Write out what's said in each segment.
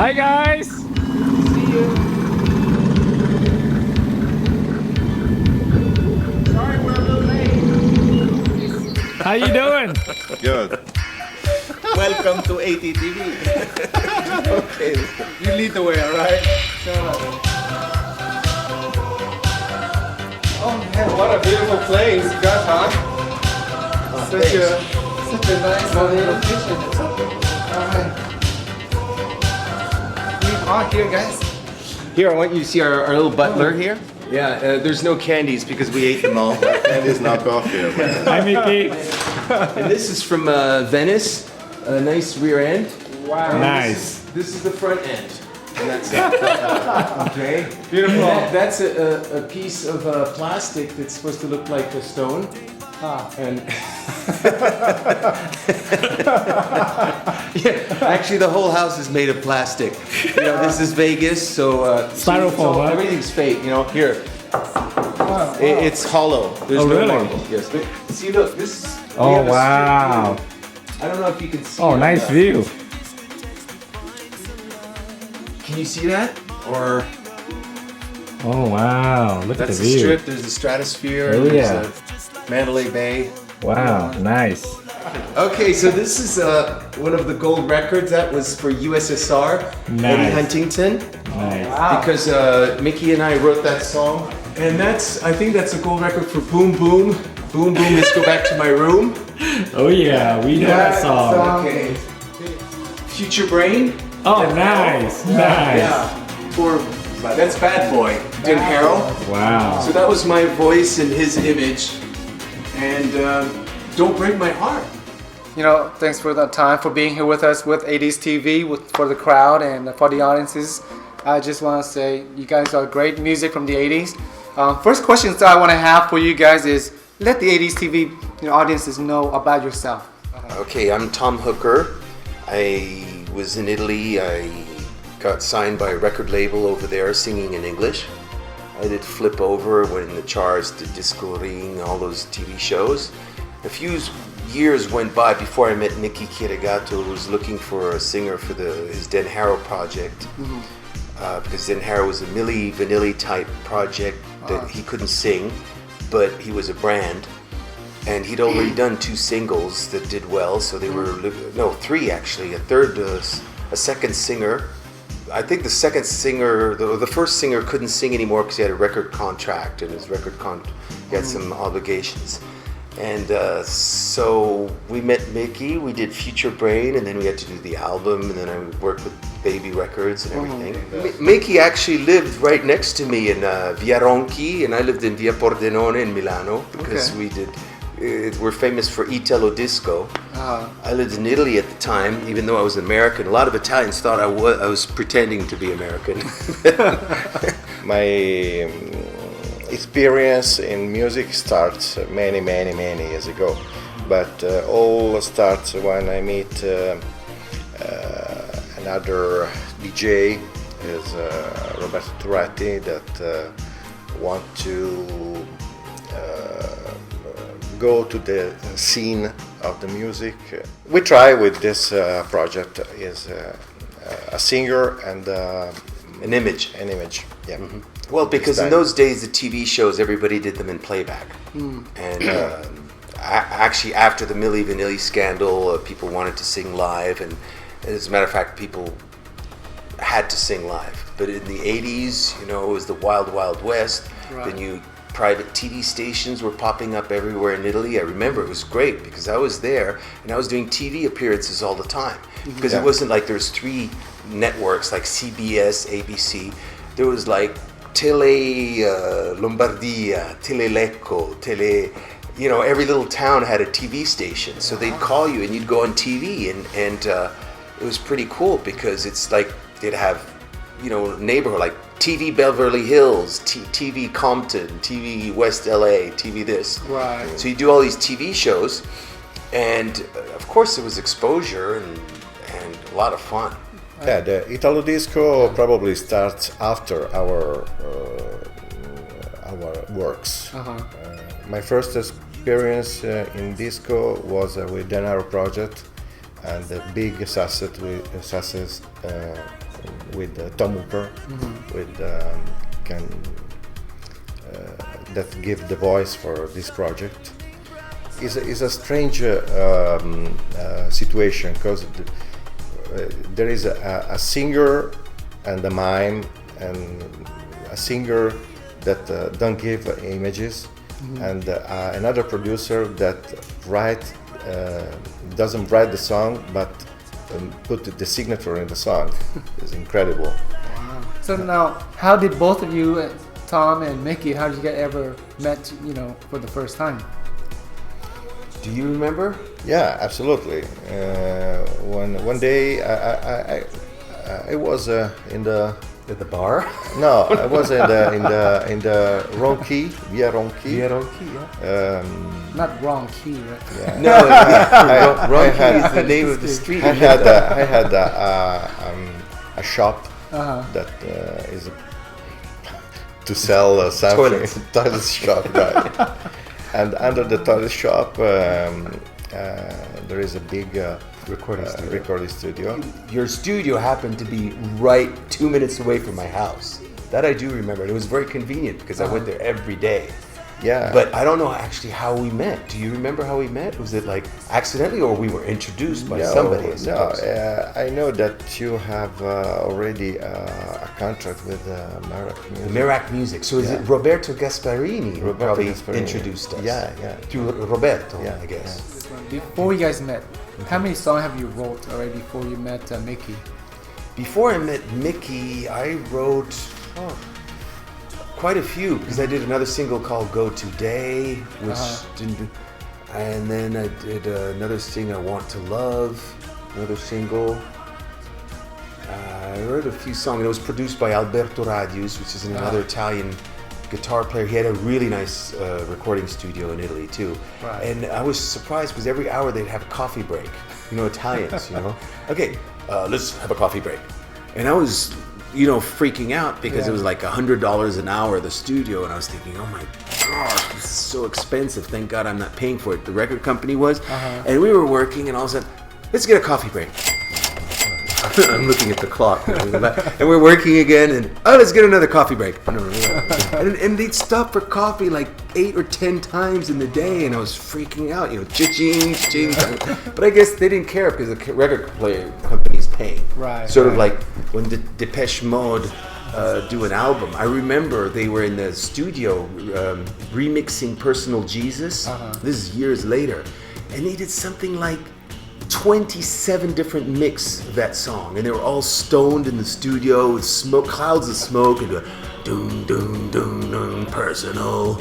Hi guys. See you. Sorry we're a little late. How you doing? Good. Welcome to ATTV. Okay. You lead the way, all right? Oh man, what a beautiful place you got, huh? Such a nice little kitchen. All right. We are here, guys. Here, I want you to see our little butler here. Yeah, there's no candies because we ate them all. And it's not off here. Man. Hi Mickey. And this is from Venice. A nice rear end. Wow. Nice. This is the front end. And that's it. Okay. Beautiful. That's a piece of plastic that's supposed to look like a stone. And yeah, actually the whole house is made of plastic. You know, this is Vegas, so Styrofoam, huh? everything's fake. You know, here Wow. it's hollow. There's Oh, no really? marble. Yes. But see, look, this is. we Oh have a wow. street view. I don't know if you can see. Oh, it. nice view. Can you see that? Or Oh wow. Look at the that's the view. strip. There's the stratosphere. Oh, there's yeah. the Mandalay Bay. Wow. Nice. Okay, so this is one of the gold records that was for USSR, Eddie Nice. Huntington, Nice. because Mickey and I wrote that song, and I think that's a gold record for Boom Boom. Boom Boom, let's go back to my room. Oh yeah. We know that song. Okay. Future Brain. Oh nice. Nice. Yeah. For that's Bad Boy, Dan Harrell. Wow. So that was my voice and his image, and Don't Break My Heart. You know, thanks for the time, for being here with us with 80s TV, for the crowd and for the audiences. I just want to say you guys are great music from the 80s. First question that I want to have for you guys is, let the 80s TV audiences know about yourself. Okay, I'm Tom Hooker. I was in Italy. I got signed by a record label over there singing in English. I did Flip Over, went in the charts, did Disco Ring, all those TV shows. A few years went by before I met Miki Chieregato, who was looking for a singer for his Den Harrow project. Because Den Harrow was a Milli Vanilli type project that he couldn't sing, but he was a brand. And he'd already done 2 singles that did well, so they were, no, 3 actually. A second singer. I think the second singer, the first singer couldn't sing anymore because he had a record contract, and his he had some obligations. And so we met Mickey, we did Future Brain, and then we had to do the album, and then I worked with Baby Records and everything. Mickey actually lived right next to me in Via Ronchi, and I lived in Via Pordenone in Milano, because we're famous for Italo Disco. I lived in Italy at the time, even though I was American. A lot of Italians thought I was pretending to be American. My experience in music starts many years ago, but all starts when I meet another DJ, is Roberto Turretti, that want to go to the scene of the music. We try with this project is a singer and An image. Yeah. Well, because in those days, the TV shows, everybody did them in playback. And actually, after the Milli Vanilli scandal, people wanted to sing live. And as a matter of fact, people had to sing live. But in the 80s, it was the Wild Wild West. Right. Private TV stations were popping up everywhere in Italy. I remember it was great because I was there and I was doing TV appearances all the time. Because it wasn't like there's 3 networks like CBS, ABC. There was like Tele Lombardia, Tele Lecco, every little town had a TV station. So they'd call you and you'd go on TV, and it was pretty cool because it's like they'd have, neighborhood like TV Beverly Hills, TV Compton, TV West LA, TV this. Right. So you do all these TV shows, and of course there was exposure and a lot of fun. Yeah, the Italo Disco probably starts after our works. My first experience in disco was with Den Harrow project, and the big success with Tom Hooker, with can that give the voice for this project. Is a strange situation because there is a singer and a mime and a singer that don't give images, and another producer that doesn't write the song but put the signature in the song. It's incredible. Wow. So now, how did both of you, Tom and Miki, how did you guys ever met? For the first time? Do you remember? Yeah, absolutely. One day I was in the At the bar? no, I was in the Ronchi, Via Ronchi. Yeah. Not wrong key, right? Yeah. No, Ronchi is the name of the street. I had a shop that is to sell something. Toilets. Toilet shop, right? And under the toilet shop, there is a big recording studio. Your studio happened to be right 2 minutes away from my house. That I do remember. It was very convenient because I went there every day. Yeah. But I don't know actually how we met. Do you remember how we met? Was it like accidentally or we were introduced by somebody? I suppose? I know that you have already a contract with Merak Music. Merak Music. So is it Roberto Gasparini who probably Gasparini introduced us? Yeah. Through Roberto, Yeah, I guess. Before you guys met, how many songs have you wrote already before you met Miki? Before I met Miki, I wrote quite a few because I did another single called Go Today, which didn't do. And then I did another thing, I Want to Love, another single. I wrote a few songs, and it was produced by Alberto Radius, which is another Italian guitar player. He had a really nice recording studio in Italy too. Right. And I was surprised because every hour they'd have a coffee break. Italians, Okay, let's have a coffee break. And I was, freaking out because it was like $100 an hour at the studio, and I was thinking, oh my gosh, this is so expensive. Thank God I'm not paying for it. The record company was, and we were working, and all of a sudden, let's get a coffee break. I'm looking at the clock, and we're working again, and let's get another coffee break. And they'd stop for coffee like 8 or 10 times in the day, and I was freaking out, cha-ching, cha-ching. But I guess they didn't care because the record player company's paying. Right. Sort of like when the Depeche Mode do an album. I remember they were in the studio remixing Personal Jesus. This is years later, and they did something like 27 different mix of that song, and they were all stoned in the studio with smoke, clouds of smoke, and doom doom doom doom personal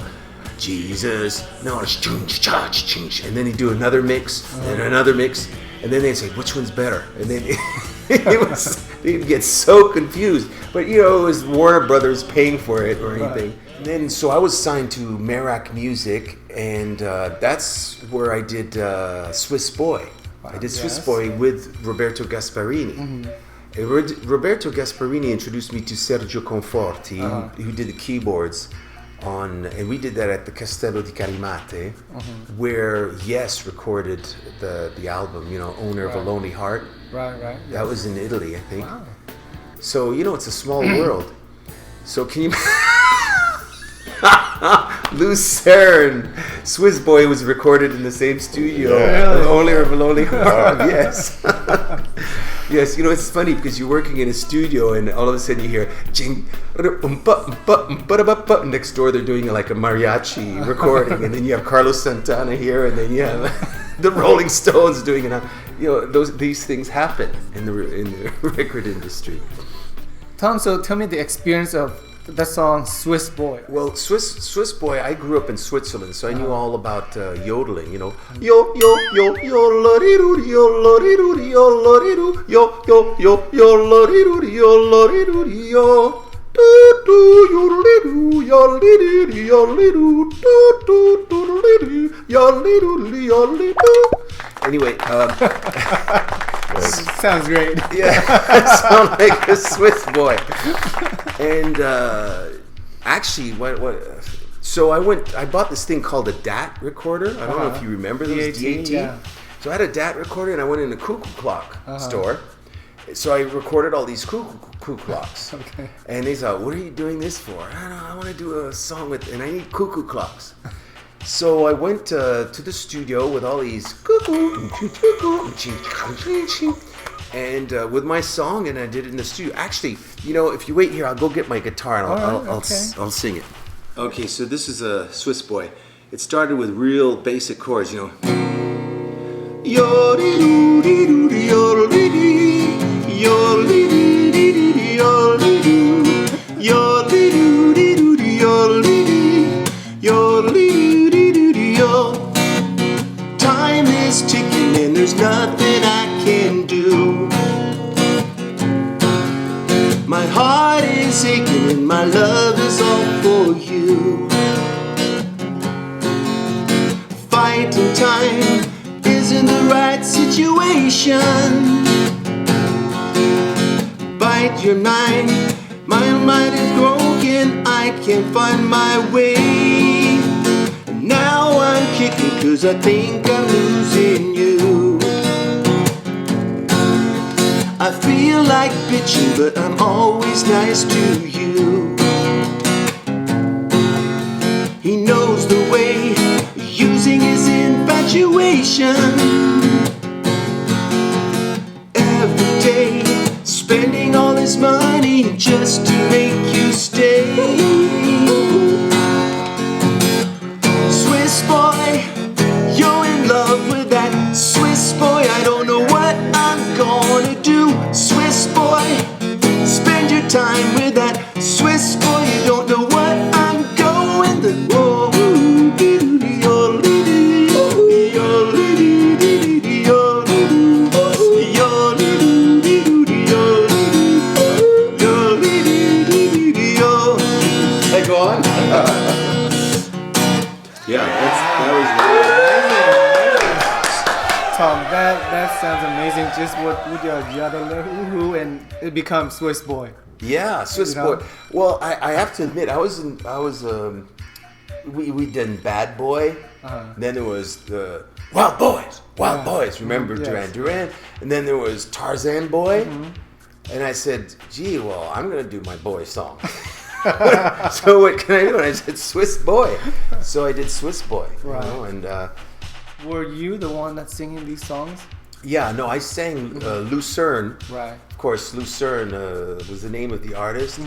Jesus. No, it's and then he'd do another mix and another mix, and then they'd say which one's better, and then they'd get so confused. But it was Warner Brothers paying for it or anything. And then so I was signed to Merak Music, and that's where I did Swiss Boy. I did Swiss Boy with Roberto Gasparini. Roberto Gasparini introduced me to Sergio Conforti, who did the keyboards and we did that at the Castello di Carimate, where Yes recorded the album, Owner of a Lonely Heart. Right. That was in Italy, I think. Wow. So, it's a small world. So can you... Lucerne, Swiss Boy was recorded in the same studio. Really? Owner of a Lonely Heart. Yes. Yes, it's funny because you're working in a studio and all of a sudden you hear ching, next door they're doing like a mariachi recording, and then you have Carlos Santana here, and then you have the Rolling Stones doing it. These things happen in the record industry. Tom, so tell me the experience of that song Swiss Boy. Well, Swiss Boy, I grew up in Switzerland, so I knew all about yodeling, Yo, yo, yo, yo, la-dee-doo, yo, la-dee-doo, yo, la-dee-doo, yo, yo, yo, yo, la-dee-doo, yo, la-dee-doo, yo. Do-do, yo-dee-doo, yo-dee-doo, yo-dee-doo, do-do, do-dee-doo, yo-dee-doo, yo-dee-doo. Anyway, sounds great. Yeah, I sound like a Swiss boy. And actually, so I bought this thing called a DAT recorder. I don't know if you remember those DAT. Yeah. So I had a DAT recorder, and I went in a cuckoo clock store. So I recorded all these cuckoo Cuckoo Clocks. Okay. And he's like, what are you doing this for? I don't know, I want to do a song with, and I need cuckoo clocks. So I went to the studio with all these cuckoo, and with my song, and I did it in the studio. Actually, you know, if you wait here, I'll go get my guitar and I'll sing it. Okay, so this is a Swiss Boy. It started with real basic chords, you know. Time is ticking and there's nothing I can do. My heart is aching and my love is all for you. Fighting time isn't the right situation. Bite your mind, my mind is broken, I can't find my way. Now I'm kicking 'cause I think I'm losing you. I feel like bitching, but I'm always nice to you. He knows the way, using his infatuation. Every day, spending all his money just to make you stay. Swiss boy, you're in love with that Swiss boy. I don't know what I'm gonna do. Swiss boy, spend your time with that Swiss boy. You don't know what I'm going to do. Hey, go on. Yeah, that was Tom, that sounds amazing. Just with your yodel and it becomes Swiss Boy. Yeah, Swiss You know? Boy. Well, I have to admit, we did Bad Boy. Then there was the Wild Boys. Remember Yes. Duran Duran? And then there was Tarzan Boy. And I said, gee, well, I'm gonna do my boy song. So what can I do? And I said Swiss Boy. So I did Swiss Boy. Right. You know? And Were you the one that's singing these songs? yeah, no, I sang Lucerne. Right. Of course, Lucerne was the name of the artist.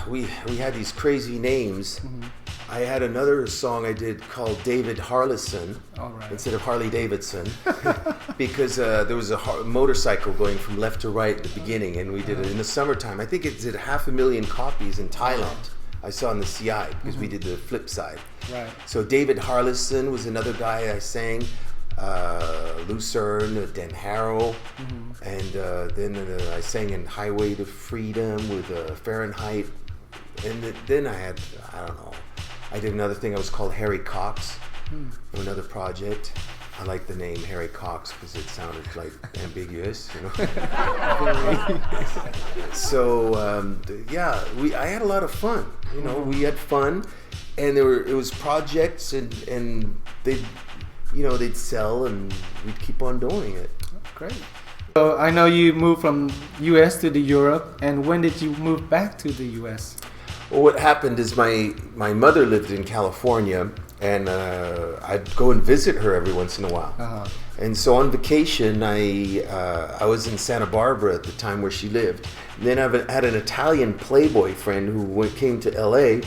We had these crazy names. I had another song I did called David Harlison All right. instead of Harley Davidson because there was a motorcycle going from left to right at the beginning, and we did it in the summertime. I think it did 500,000 copies in Thailand. I saw on the CI because we did the flip side. Right. So David Harlison was another guy I sang. Lucerne, Dan Harrow, and then I sang in Highway to Freedom with Fahrenheit, and then I don't know, I did another thing. I was called Harry Cox, another project. I like the name Harry Cox because it sounded like ambiguous, you know. So yeah, I had a lot of fun. You know, we had fun, and it was projects, and they'd sell, and we'd keep on doing it. Great. So I know you moved from U.S. to the Europe, and when did you move back to the U.S.? Well, what happened is my mother lived in California, and I'd go and visit her every once in a while. And so on vacation, I was in Santa Barbara at the time where she lived. And then I had an Italian playboy friend who came to L.A.,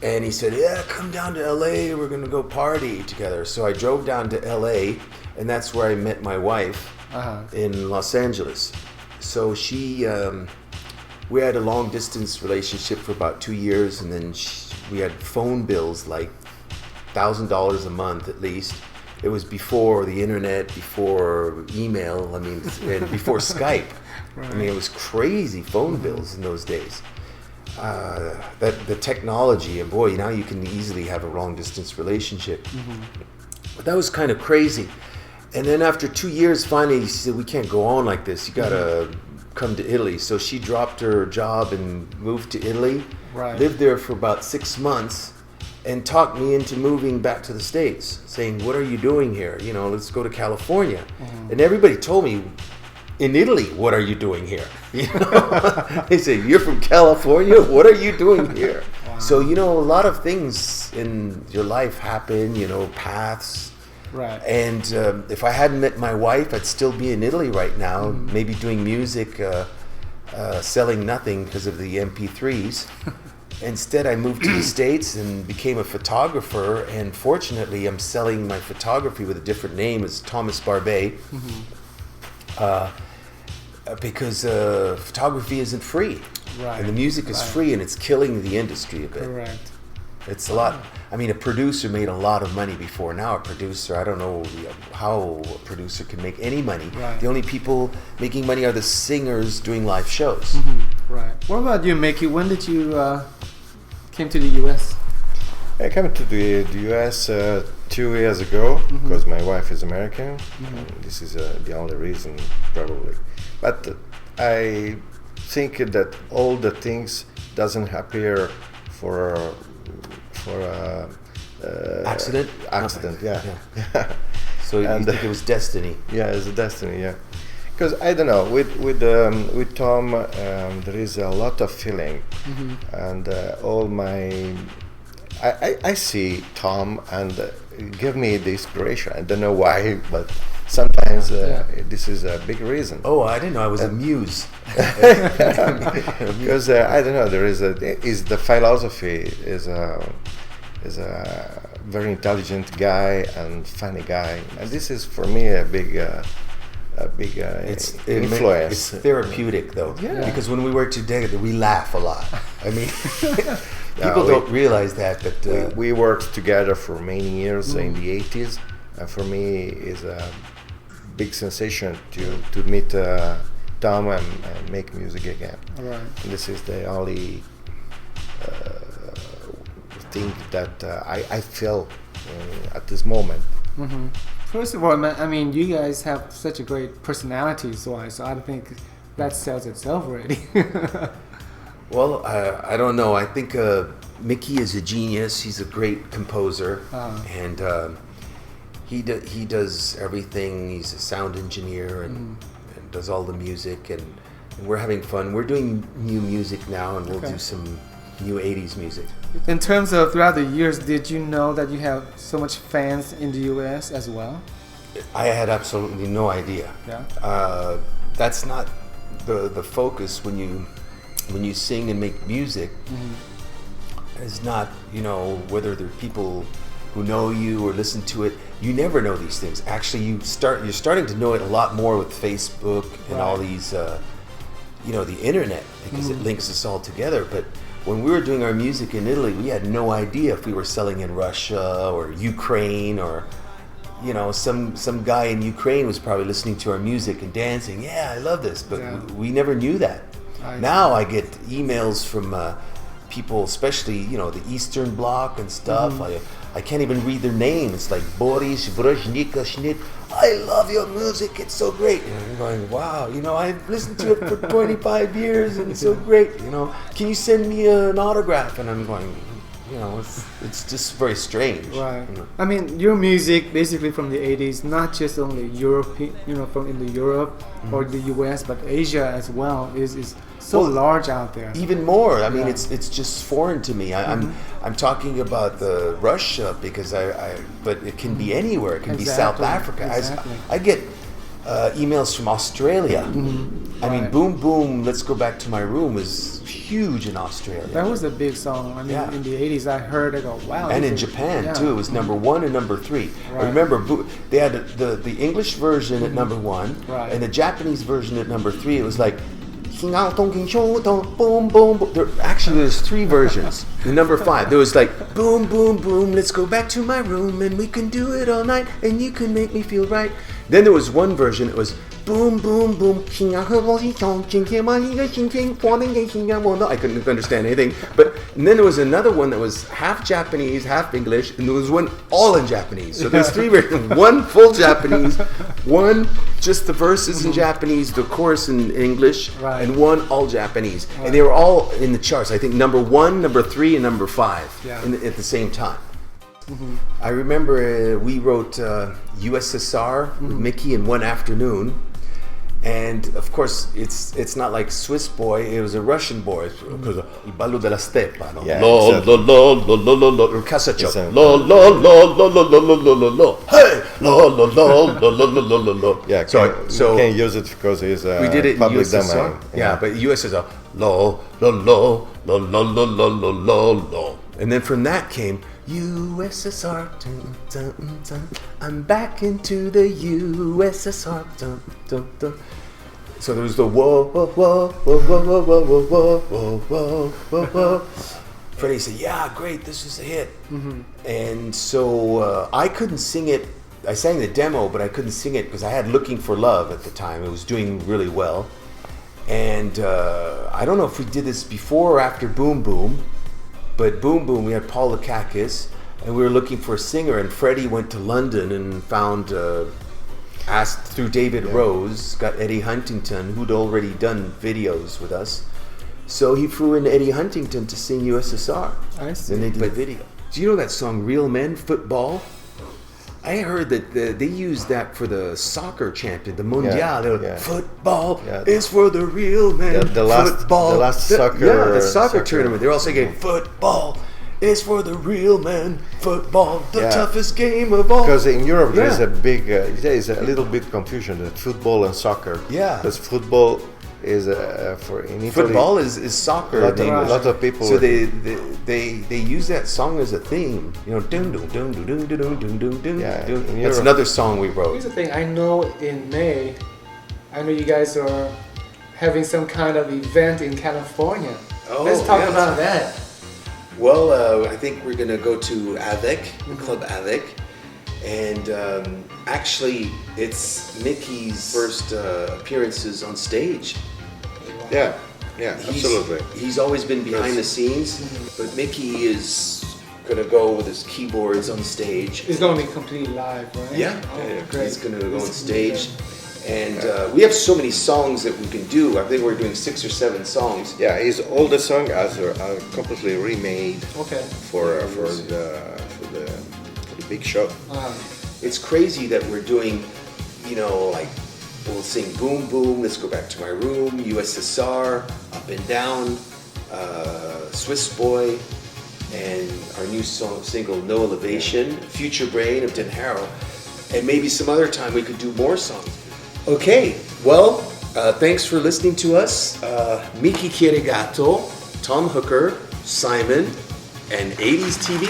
and he said, yeah, come down to L.A., we're going to go party together. So I drove down to L.A., and that's where I met my wife in Los Angeles. So we had a long-distance relationship for about 2 years, and then we had phone bills like $1,000 a month at least. It was before the internet, before email, and before Skype. Right. I mean, it was crazy phone bills in those days. The technology, and boy, now you can easily have a long distance relationship. But that was kind of crazy. And then after 2 years, finally, she said, we can't go on like this. You gotta come to Italy. So she dropped her job and moved to Italy. Right. Lived there for about 6 months, and talked me into moving back to the States, saying, what are you doing here? You know, let's go to California. And everybody told me, in Italy, what are you doing here? You know? They say, you're from California, what are you doing here? Wow. So, you know, a lot of things in your life happen, you know, paths. Right. And if I hadn't met my wife, I'd still be in Italy right now, maybe doing music, selling nothing because of the MP3s. Instead, I moved to the States and became a photographer, and fortunately, I'm selling my photography with a different name as Thomas Barbet, because photography isn't free, Right. and the music is free, and it's killing the industry a bit. Correct. It's a lot. I mean, a producer made a lot of money before. Now a producer, I don't know how a producer can make any money. Right. The only people making money are the singers doing live shows. Right. What about you, Mickey? When did you came to the U.S.? I came to the US 2 years ago because my wife is American. And this is the only reason, probably. But I think that all the things doesn't appear for Accident? Accident, yeah. So you And, think it was destiny? Yeah, it's a destiny, yeah. Because I don't know, with Tom, there is a lot of feeling, and all my, I see Tom and give me the inspiration. I don't know why, but sometimes this is a big reason. Oh, I didn't know I was a muse. Because I don't know, there is the philosophy is a very intelligent guy and funny guy, and this is for me a big influence. It's therapeutic though, because when we work together, we laugh a lot. I mean, people don't realize that we worked together for many years in the 80s, and for me is a big sensation to meet Tom and make music again. Right. And this is the only thing that I feel at this moment. First of all, man, I mean, you guys have such a great personality, so I think that sells itself already. Well, I don't know. I think Mickey is a genius. He's a great composer, and he does everything. He's a sound engineer and does all the music, and we're having fun. We're doing new music now, and we'll do some new 80s music. In terms of throughout the years, did you know that you have so much fans in the U.S. as well? I had absolutely no idea. Yeah. That's not the focus when you sing and make music. It's not, you know, whether they're people who know you or listen to it. You never know these things. Actually, you're starting to know it a lot more with Facebook and all these, you know, the internet, because it links us all together. But when we were doing our music in Italy, we had no idea if we were selling in Russia or Ukraine, or, you know, some guy in Ukraine was probably listening to our music and dancing. Yeah, I love this, but we never knew that. Now I get emails from people, especially, you know, the Eastern Bloc and stuff. I can't even read their name. It's like Boris Vrozhnika Schnit. I love your music. It's so great. And I'm going, wow. You know, I've listened to it for 25 years, and it's so great. You know, can you send me an autograph? And I'm going, you know, it's just very strange. Right. You know? I mean, your music basically from the 80s, not just only Europe, you know, from in the Europe or the US, but Asia as well is so large out there. Even more. I mean, it's just foreign to me. I'm talking about the Russia because but it can be anywhere. It can be South Africa. I get emails from Australia. I mean, Boom Boom, Let's Go Back to My Room is huge in Australia. That was a big song. I mean, in the 80s, I heard it. I go, wow. And in Japan too, it was number 1 and number 3. I remember they had the English version at number 1, and the Japanese version at number 3. It was like, boom, boom, boom. Actually, there's 3 versions. The number 5, there was like, boom, boom, boom, let's go back to my room, and we can do it all night, and you can make me feel right. Then there was one version, it was boom, boom, boom. I couldn't understand anything. And then there was another one that was half Japanese, half English, and there was one all in Japanese. So there's 3 versions. One full Japanese, one just the verses in Japanese, the chorus in English, and one all Japanese. And they were all in the charts. I think number 1, number 3, and number 5 at the same time. I remember we wrote USSR with Mickey in one afternoon, And of course, it's not like Swiss boy. It was a Russian boy because il ballo della steppa, no? Yeah, Lo exactly. lo lo lo lo lo lo Casaccio. Exactly. Lo lo lo lo lo lo lo lo lo lo. Hey, lo lo lo lo lo lo lo lo lo. Yeah, So can't use it because it's we did it in public USSR. domain. Yeah, but USSR. Lo lo lo lo lo lo lo lo lo lo. And then from that came USSR. Dun, dun, dun. I'm back into the USSR. Dun, dun, dun. So there was the whoa whoa whoa whoa whoa whoa whoa whoa whoa whoa whoa whoa. Freddie said, "Yeah, great, this is a hit." And so I couldn't sing it. I sang the demo, but I couldn't sing it because I had "Looking for Love" at the time. It was doing really well. And I don't know if we did this before or after Boom Boom, but Boom Boom, we had Paul Lukakis, and we were looking for a singer, and Freddie went to London and found, asked through David Rose, got Eddie Huntington, who'd already done videos with us. So he flew in Eddie Huntington to sing USSR. I see. Then they did a video. Do you know that song, Real Men, Football? I heard that they used that for the soccer champion, the Mondial. Yeah. Football Yeah. is for the real men. The last Football. soccer- the soccer soccer- tournament. They're all singing, football is for the real men. Football, the Yeah. toughest game of all. Because in Europe there is Yeah. a big, there is a little bit confusion that football and soccer. Yeah. Because football is for in Italy. Football is soccer. A in English. lot of people. So they use that song as a theme. You know, dun dun dun dun dun dun dun dun dun. Yeah, dun. in That's Europe- another song we wrote. Here's the thing. I know in May, I know you guys are having some kind of event in California. Oh, Let's talk yes. about that. Well, I think we're gonna go to Avec, Club Avec, and actually, it's Mickey's first appearances on stage. Yeah, He's- He's always been behind the scenes, but Mickey is gonna go with his keyboards on stage. It's going to be completely live, right? Yeah, Oh, great. he's gonna go on This is gonna be stage, and we have so many songs that we can do. I think we're doing 6 or 7 songs. yeah. His all the songs are completely remade great. Okay. for the big show. It's crazy that we're doing, you know, like we'll sing Boom Boom, Let's Go Back to My Room, USSR, Up and Down, Swiss Boy, and our new single No Elevation, Future Brain of Dan Harrow, and maybe some other time we could do more songs. Okay, well, thanks for listening to us. Miki Chieregato, Tom Hooker, Simon, and 80s TV.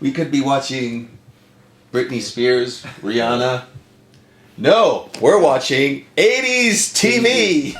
We could be watching Britney Spears, Rihanna. No, we're watching 80s TV.